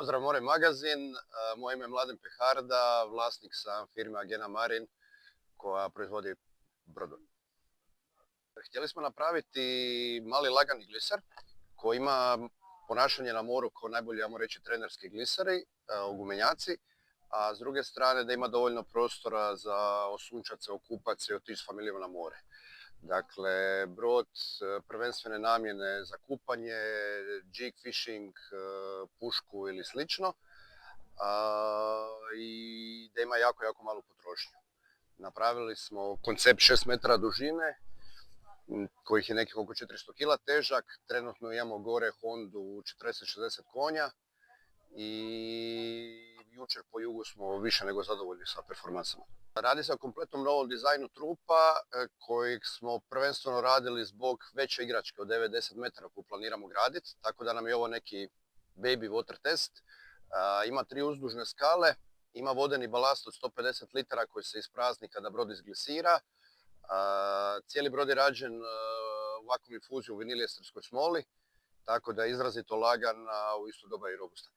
Pozdrav More magazin, moje ime je Mladen Peharda, vlasnik sam firme Agena Marin koja proizvodi brodove. Htjeli smo napraviti mali lagani gliser koji ima ponašanje na moru kao najbolji, ajmo reći, trenerski gliseri, gumenjaci, a s druge strane da ima dovoljno prostora za osunčat se, okupat se i otići s familijom na more. Dakle, brod prvenstvene namjene za kupanje, jig fishing, pušku ili slično, i da ima jako malu potrošnju. Napravili smo koncept 6 metara dužine, kojih je nekih oko 400 kg težak. Trenutno imamo gore Hondu 40-60 konja i jučer po jugu smo više nego zadovoljni sa performansama. Radi se o kompletnom novom dizajnu trupa kojeg smo prvenstveno radili zbog veće igračke od 9-10 metara koju planiramo graditi, tako da nam je ovo neki baby water test. Ima 3 uzdužne skale, ima vodeni balast od 150 litara koji se isprazni kada brod izglisira. Cijeli brod je rađen vakuum infuzijom u vinilijesterskoj smoli, tako da je izrazito lagan, a u isto doba i robustan.